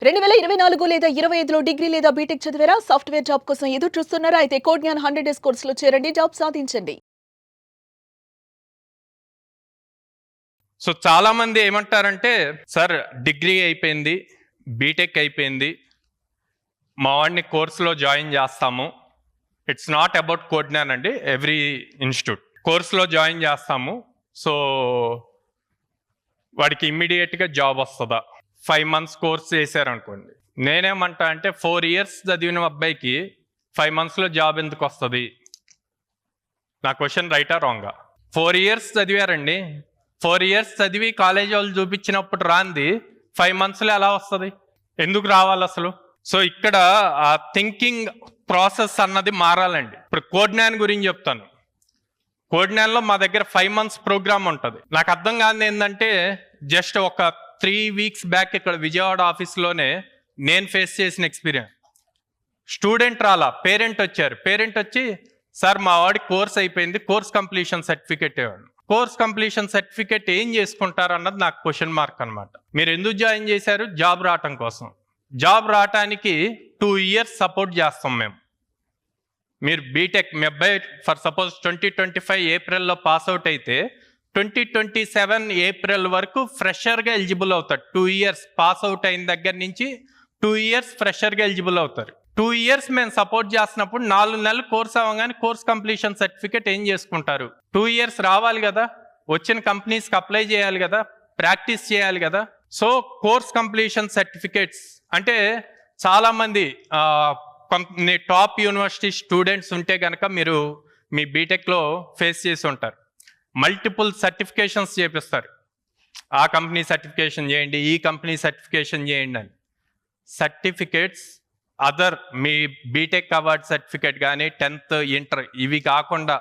2024 లేదా 25లో డిగ్రీ లేదా బీటెక్ చదివారా? సాఫ్ట్‌వేర్ జాబ్ కోసం ఎదురు చూస్తున్నారా? అయితే కోడ్ జ్ఞాన్ 100 డేస్ కోర్సులో చేరండి. జాబ్ సాధించండి. సో చాలా మంది ఏమంటారంటే, సార్ డిగ్రీ అయిపోయింది, బీటెక్ అయిపోయింది, మా వాడిని కోర్సులో జాయిన్ చేస్తాము. It's not about code Gyan అండి, ఎవ్రీ ఇన్స్టిట్యూట్ కోర్సులో జాయిన్ చేస్తాము. సో వాడికి ఇమ్మీడియట్గా జాబ్ వస్తుందా? 5 months కోర్స్ చేశారనుకోండి, నేనేమంటా అంటే 4 years చదివిన అబ్బాయికి 5 monthsలో జాబ్ ఎందుకు వస్తుంది? నా క్వశ్చన్ రైటా రాంగా? 4 years చదివారండి, 4 years చదివి కాలేజ్ వాళ్ళు చూపించినప్పుడు రాంది 5 monthsలో ఎలా వస్తుంది? ఎందుకు రావాలి అసలు? సో ఇక్కడ ఆ థింకింగ్ ప్రాసెస్ అన్నది మారాలండి. ఇప్పుడు కోడ్ జ్ఞాన్ గురించి చెప్తాను. కోడ్ జ్ఞాన్లో మా దగ్గర 5 months ప్రోగ్రామ్ ఉంటుంది. నాకు అర్థం కాదు ఏంటంటే, జస్ట్ ఒక 3 weeks బ్యాక్ ఇక్కడ విజయవాడ ఆఫీస్లోనే నేను ఫేస్ చేసిన ఎక్స్పీరియన్స్. స్టూడెంట్ రాలా, పేరెంట్ వచ్చారు. పేరెంట్ వచ్చి, సార్ మా వాడి కోర్స్ అయిపోయింది, కోర్స్ కంప్లీషన్ సర్టిఫికేట్ ఇవ్వండి. కోర్స్ కంప్లీషన్ సర్టిఫికేట్ ఏం చేసుకుంటారు అన్నది నాకు క్వశ్చన్ మార్క్ అనమాట. మీరు ఎందుకు జాయిన్ చేశారు? జాబ్ రావటం కోసం. జాబ్ రావటానికి 2 years సపోర్ట్ చేస్తాం మేము. మీరు బీటెక్ మీ అబ్బాయి ఫర్ సపోజ్ 2025 ఏప్రిల్లో పాస్అవుట్ అయితే 2027 ఏప్రిల్ వరకు ఫ్రెషర్గా ఎలిజిబుల్ అవుతారు. 2 years పాస్అవుట్ అయిన దగ్గర నుంచి 2 years ఫ్రెషర్గా ఎలిజిబుల్ అవుతారు. 2 years మేము సపోర్ట్ చేస్తున్నప్పుడు 4 నెలలు కోర్స్ అవ్వగానే కోర్స్ కంప్లీషన్ సర్టిఫికేట్ ఏం చేసుకుంటారు? 2 years రావాలి కదా, వచ్చిన కంపెనీస్కి అప్లై చేయాలి కదా, ప్రాక్టీస్ చేయాలి కదా. సో కోర్స్ కంప్లీషన్ సర్టిఫికేట్స్ అంటే చాలామంది కొన్ని టాప్ యూనివర్సిటీ స్టూడెంట్స్ ఉంటే కనుక మీరు మీ బీటెక్లో ఫేస్ చేసి ఉంటారు. మల్టిపుల్ సర్టిఫికేషన్స్ చేపిస్తారు. ఆ కంపెనీ సర్టిఫికేషన్ చేయండి, ఈ కంపెనీ సర్టిఫికేషన్ చేయండి అని. సర్టిఫికేట్స్ అదర్ మీ బీటెక్ అవార్డ్ సర్టిఫికేట్ కానీ 10th ఇంటర్ ఇవి కాకుండా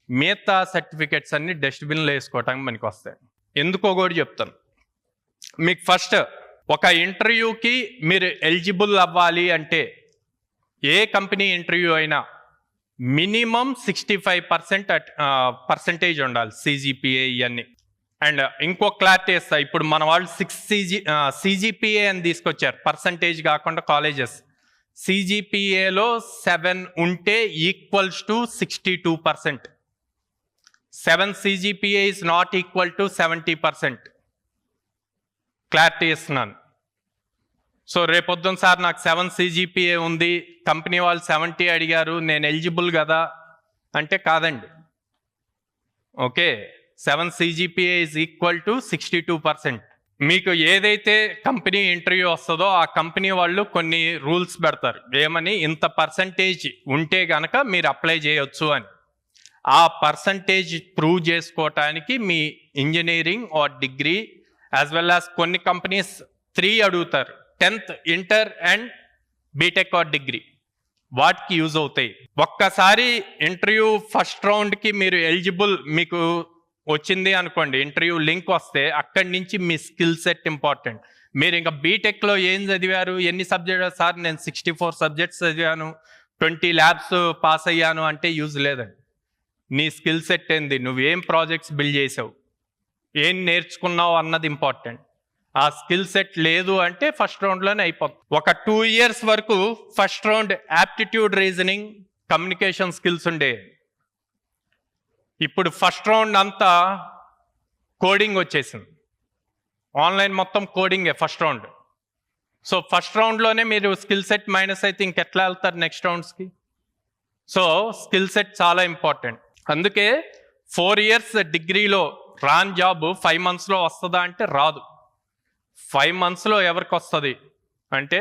మిగతా సర్టిఫికేట్స్ అన్ని డస్ట్బిన్లో వేసుకోవటానికి మనకి వస్తాయి. ఎందుకో కూడా చెప్తాను. మీకు ఫస్ట్ ఒక ఇంటర్వ్యూకి మీరు ఎలిజిబుల్ అవ్వాలి అంటే, ఏ కంపెనీ ఇంటర్వ్యూ అయినా మినిమం 65% పర్సంటేజ్ ఉండాలి, CGPA ఇవన్నీ. అండ్ ఇంకో క్లారిటీ ఇస్తా, ఇప్పుడు మన వాళ్ళు 6 CGPA అని తీసుకొచ్చారు, పర్సంటేజ్ కాకుండా కాలేజెస్. CGPAలో 7 ఉంటే equals to 62%. 7 CGPA is not equal to 70%. Clarity ఇస్తున్నాను. సో రేపొద్దున సార్ నాకు 7 CGPA ఉంది, కంపెనీ వాళ్ళు 70 అడిగారు, నేను ఎలిజిబుల్ కదా అంటే కాదండి. Okay, 7 CGPA is equal to 62%. మీకు ఏదైతే కంపెనీ ఇంటర్వ్యూ వస్తుందో ఆ కంపెనీ వాళ్ళు కొన్ని రూల్స్ పెడతారు, ఏమని, ఇంత పర్సంటేజ్ ఉంటే కనుక మీరు అప్లై చేయొచ్చు అని. ఆ పర్సంటేజ్ ప్రూవ్ చేసుకోవటానికి మీ engineering or degree as well as కొన్ని కంపెనీస్ 3 అడుగుతారు, 10th inter and BTech or degree. వాటికి యూజ్ అవుతాయి. ఒక్కసారి ఇంటర్వ్యూ ఫస్ట్ రౌండ్కి మీరు ఎలిజిబుల్ మీకు వచ్చింది అనుకోండి, ఇంటర్వ్యూ లింక్ వస్తే అక్కడి నుంచి మీ స్కిల్ సెట్ ఇంపార్టెంట్. మీరు ఇంకా బీటెక్లో ఏం చదివారు, ఎన్ని సబ్జెక్ట్స్? సార్ నేను 64 సబ్జెక్ట్స్ చదివాను, 20 labs పాస్ అయ్యాను అంటే యూజ్ లేదండి. నీ స్కిల్ సెట్ ఏంది, నువ్వేం ప్రాజెక్ట్స్ బిల్డ్ చేసావు, ఏం నేర్చుకున్నావు అన్నది ఇంపార్టెంట్. ఆ స్కిల్ సెట్ లేదు అంటే ఫస్ట్ రౌండ్లోనే అయిపోతుంది. ఒక 2 years వరకు first round aptitude, reasoning, communication skills ఉండే. ఇప్పుడు ఫస్ట్ రౌండ్ అంతా కోడింగ్ వచ్చేసింది, ఆన్లైన్ మొత్తం కోడింగే ఫస్ట్ రౌండ్. సో ఫస్ట్ రౌండ్లోనే మీరు స్కిల్ సెట్ మైనస్ అయితే ఇంకెట్లా వెళ్తారు నెక్స్ట్ రౌండ్స్కి? సో స్కిల్ సెట్ చాలా ఇంపార్టెంట్. అందుకే 4 years డిగ్రీలో రాన్ జాబ్ 5 monthsలో వస్తుందా అంటే రాదు. 5 monthsలో ఎవరికి వస్తుంది అంటే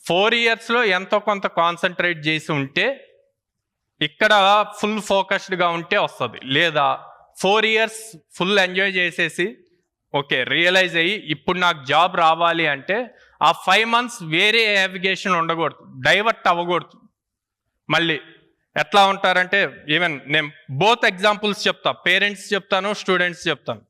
4 yearsలో ఎంతో కొంత కాన్సన్ట్రేట్ చేసి ఉంటే, ఇక్కడ ఫుల్ ఫోకస్డ్గా ఉంటే వస్తుంది. లేదా 4 years ఫుల్ ఎంజాయ్ చేసేసి ఓకే రియలైజ్ అయ్యి ఇప్పుడు నాకు జాబ్ రావాలి అంటే ఆ 5 months వేరే నావిగేషన్ ఉండకూడదు, డైవర్ట్ అవ్వకూడదు. మళ్ళీ ఎట్లా ఉంటారంటే, ఈవెన్ నేను బోత్ ఎగ్జాంపుల్స్ చెప్తా, పేరెంట్స్ చెప్తాను, స్టూడెంట్స్ చెప్తాను.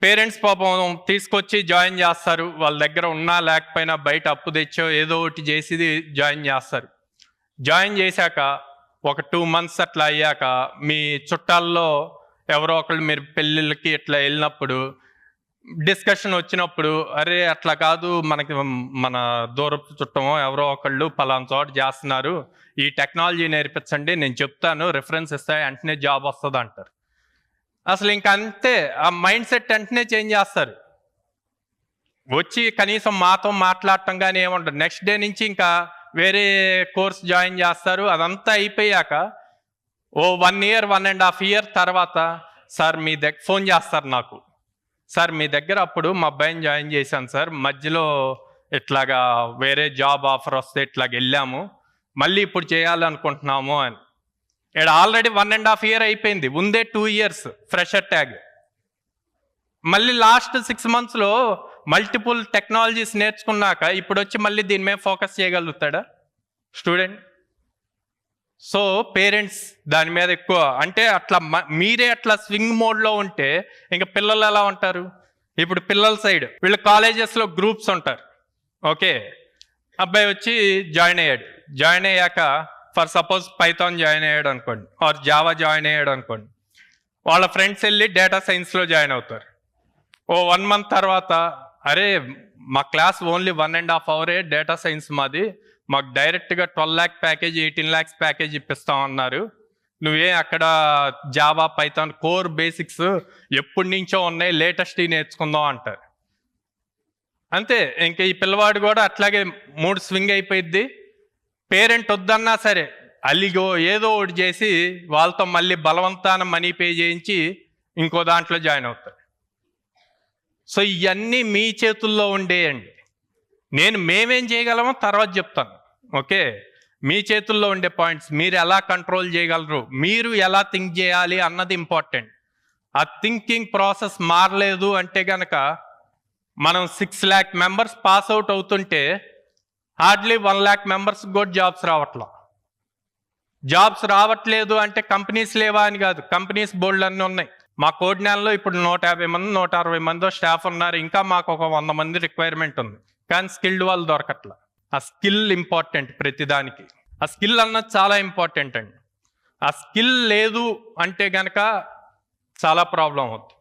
పేరెంట్స్ పాపం తీసుకొచ్చి జాయిన్ చేస్తారు, వాళ్ళ దగ్గర ఉన్నా లేకపోయినా బయట అప్పు తెచ్చో ఏదో ఒకటి చేసి జాయిన్ చేస్తారు. జాయిన్ చేశాక ఒక 2 months అట్లా అయ్యాక మీ చుట్టాల్లో ఎవరో ఒకళ్ళు మీరు పెళ్ళిళ్ళకి ఇట్లా వెళ్ళినప్పుడు డిస్కషన్ వచ్చినప్పుడు అరే అట్లా కాదు, మనకి మన దూరపు చుట్టమో ఎవరో ఒకళ్ళు పలానా చోట చేస్తున్నారు, ఈ టెక్నాలజీ నేర్పించండి, నేను చెప్తాను, రిఫరెన్స్ ఇస్తాయి, వెంటనే జాబ్ వస్తుంది అంటారు. అసలు ఇంక అంతే, ఆ మైండ్ సెట్ వెంటనే చేంజ్ చేస్తారు. వచ్చి కనీసం మాతో మాట్లాడటం కానీ ఏముండదు. నెక్స్ట్ డే నుంచి ఇంకా వేరే కోర్స్ జాయిన్ చేస్తారు. అదంతా అయిపోయాక ఓ 1 year 1.5 year తర్వాత సార్ మీ దగ్గర ఫోన్ చేస్తారు నాకు, సార్ మీ దగ్గర అప్పుడు మా అబ్బాయిని జాయిన్ చేశాను సార్, మధ్యలో ఇట్లాగా వేరే జాబ్ ఆఫర్ వస్తే ఇట్లాగ వెళ్ళాము, మళ్ళీ ఇప్పుడు చేయాలనుకుంటున్నాము అని. ఇక్కడ ఆల్రెడీ 1.5 year అయిపోయింది, ఉందే 2 years ఫ్రెషర్ ట్యాగ్. మళ్ళీ లాస్ట్ 6 monthsలో మల్టిపుల్ టెక్నాలజీస్ నేర్చుకున్నాక ఇప్పుడు వచ్చి మళ్ళీ దీని మీద ఫోకస్ చేయగలుగుతాడా స్టూడెంట్? సో పేరెంట్స్ దాని మీద ఎక్కువ అంటే అట్లా మీరే అట్లా స్వింగ్ మోడ్లో ఉంటే ఇంకా పిల్లలు ఎలా ఉంటారు? ఇప్పుడు పిల్లల సైడ్ వీళ్ళు కాలేజెస్లో గ్రూప్స్ ఉంటారు. ఓకే, అబ్బాయి వచ్చి జాయిన్ అయ్యాక ఫర్ సపోజ్ పైథాన్ జాయిన్ అయ్యాడు అనుకోండి, ఆర్ జావా జాయిన్ అయ్యాడు అనుకోండి, వాళ్ళ ఫ్రెండ్స్ వెళ్ళి డేటా సైన్స్లో జాయిన్ అవుతారు. ఓ 1 month తర్వాత అరే మా class only 1.5 hour data science మాది, మాకు డైరెక్ట్గా 12 lakh ప్యాకేజ్ 18 lakhs ప్యాకేజ్ ఇప్పిస్తామన్నారు, నువ్వే అక్కడ జావా పైథాన్ కోర్ బేసిక్స్ ఎప్పటి నుంచో ఉన్నాయి, లేటెస్ట్ నేర్చుకుందాం అంటారు. అంతే, ఇంక ఈ పిల్లవాడు కూడా అట్లాగే మూడు స్వింగ్ అయిపోయిద్ది. పేరెంట్ వద్దన్నా సరే అలిగో ఏదో ఒకటి చేసి వాళ్ళతో మళ్ళీ బలవంతాన మనీ పే చేయించి ఇంకో దాంట్లో జాయిన్ అవుతారు. సో ఇవన్నీ మీ చేతుల్లో ఉండేయండి. మేమేం చేయగలమో తర్వాత చెప్తాను. ఓకే, మీ చేతుల్లో ఉండే పాయింట్స్ మీరు ఎలా కంట్రోల్ చేయగలరు, మీరు ఎలా థింక్ చేయాలి అన్నది ఇంపార్టెంట్. ఆ థింకింగ్ ప్రాసెస్ మారలేదు అంటే కనుక మనం 6 lakh members పాస్ అవుట్ అవుతుంటే హార్డ్లీ 1 lakh members కూడా జాబ్స్ రావట్లేదు అంటే కంపెనీస్ లేవా అని కాదు, కంపెనీస్ బోల్డ్ అన్నీ ఉన్నాయి. మా కోడినాల్లో ఇప్పుడు 150 మంది 160 మంది స్టాఫ్ ఉన్నారు, ఇంకా మాకు ఒక 100 మంది రిక్వైర్మెంట్ ఉంది, కానీ స్కిల్డ్ వాళ్ళు దొరకట్లా. ఆ స్కిల్ ఇంపార్టెంట్ ప్రతిదానికి, ఆ స్కిల్ అన్నది చాలా ఇంపార్టెంట్ అండి. ఆ స్కిల్ లేదు అంటే కనుక చాలా ప్రాబ్లం అవుతుంది.